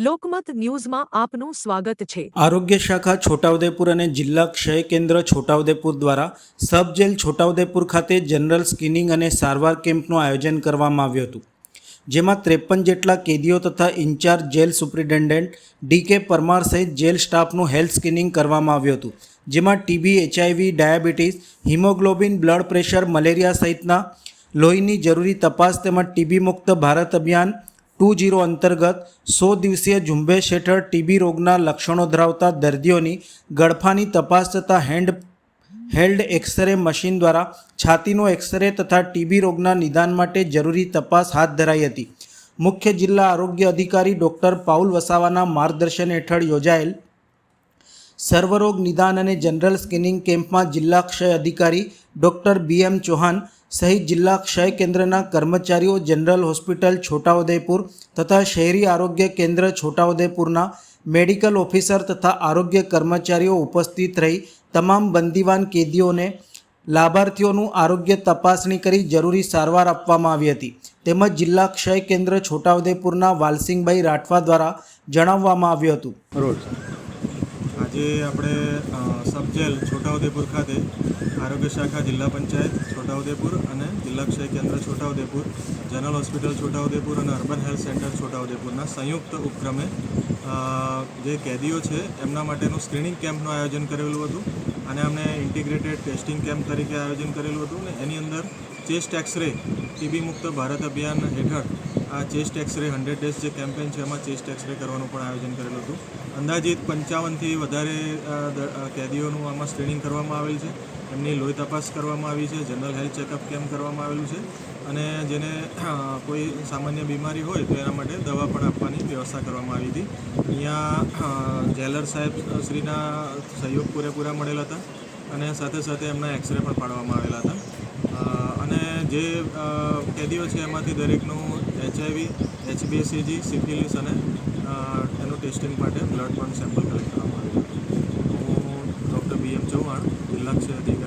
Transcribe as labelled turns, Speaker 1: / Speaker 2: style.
Speaker 1: લોકમત ન્યૂઝમાં આપનું સ્વાગત છે।
Speaker 2: આરોગ્ય શાખા છોટાઉદેપુર અને જિલ્લા ક્ષય કેન્દ્ર છોટાઉદેપુર દ્વારા સબ જેલ છોટાઉદેપુર ખાતે જનરલ સ્ક્રીનિંગ અને સારવાર કેમ્પનું આયોજન કરવામાં આવ્યું હતું, જેમાં 53 જેટલા કેદીઓ તથા ઇન્ચાર્જ જેલ સુપ્રિન્ટેન્ડન્ટ ડી.કે. પરમાર સહિત જેલ સ્ટાફનું હેલ્થ સ્ક્રીનિંગ કરવામાં આવ્યું હતું, જેમાં TB, HIV, diabetes, haemoglobin, blood pressure, malaria સહિતના લોહીની જરૂરી તપાસ તેમજ ટીબી મુક્ત ભારત અભિયાન 2.0 અંતર્ગત 100 દિવસીય ઝુંબેશ હેઠળ ટીબી રોગના લક્ષણો ધરાવતા દર્દીઓની ગળફાની તપાસ તથા હેલ્ડ એક્સરે મશીન દ્વારા છાતીનો એક્સરે તથા ટીબી રોગના નિદાન માટે જરૂરી તપાસ હાથ ધરાઈ હતી। મુખ્ય જિલ્લા આરોગ્ય અધિકારી ડૉક્ટર પાઉલ વસાવાના માર્ગદર્શન હેઠળ યોજાયેલ સર્વરોગ નિદાન અને જનરલ સ્ક્રીનિંગ કેમ્પમાં જિલ્લા ક્ષય અધિકારી ડૉક્ટર બી.એમ. ચૌહાણ સહિત જિલ્લા ક્ષય કેન્દ્રના કર્મચારીઓ, જનરલ હોસ્પિટલ છોટાઉદેપુર તથા શહેરી આરોગ્ય કેન્દ્ર છોટાઉદેપુરના મેડિકલ ઓફિસર તથા આરોગ્ય કર્મચારીઓ ઉપસ્થિત રહી તમામ બંદીવાન કેદીઓને લાભાર્થીઓનું આરોગ્ય તપાસણી કરી જરૂરી સારવાર આપવામાં આવી હતી। તેમજ જિલ્લા ક્ષય કેન્દ્ર છોટાઉદેપુરના વાલસિંગભાઈ રાઠવા દ્વારા જણાવવામાં આવ્યું હતું।
Speaker 3: આજે આપણે સબ જેલ છોટાઉદેપુર ખાતે આરોગ્ય શાખા જિલ્લા પંચાયત છોટાઉદેપુર અને જિલ્લા ક્ષય કેન્દ્ર છોટાઉદેપુર, જનરલ હોસ્પિટલ છોટાઉદેપુર અને અર્બન હેલ્થ સેન્ટર છોટાઉદેપુરના સંયુક્ત ઉપક્રમે જે કેદીઓ છે એમના માટેનું સ્ક્રીનિંગ કેમ્પનું આયોજન કરેલું હતું અને અમને ઇન્ટિગ્રેટેડ ટેસ્ટિંગ કેમ્પ તરીકે આયોજન કરેલું હતું અને એની અંદર ચેસ્ટ એક્સરે ટીબી મુક્ત ભારત અભિયાન હેઠળ આ ચેસ્ટ એક્સરે 100 ડેઝ જે કેમ્પેન છે એમાં ચેસ્ટ એક્સરે કરવાનું પણ આયોજન કરેલું હતું। અંદાજિત 55થી વધારે કેદીઓનું આમાં સ્ક્રીનિંગ કરવામાં આવેલ છે, એમની લોહી તપાસ કરવામાં આવી છે, જનરલ હેલ્થ ચેકઅપ કેમ્પ કરવામાં આવેલું છે અને જેને કોઈ સામાન્ય બીમારી હોય તો એના માટે દવા પણ આપવાની વ્યવસ્થા કરવામાં આવી હતી। અહીંયા જેલર સાહેબ શ્રીના સહયોગ પૂરેપૂરા મળેલા હતા અને સાથે સાથે એમના એક્સરે પણ પાડવામાં આવેલા હતા અને જે કેદીઓ છે એમાંથી દરેકનું એચઆઈવી, એચબીએસીજી, સિફિલિસ અને એનું ટેસ્ટિંગ માટે બ્લડ પણ સેમ્પલ કલેક્ટ કરવામાં આવ્યું હતું। હું ડૉક્ટર બી.એમ. ચૌહાણ, જિલ્લા ક્ષય અધિકારી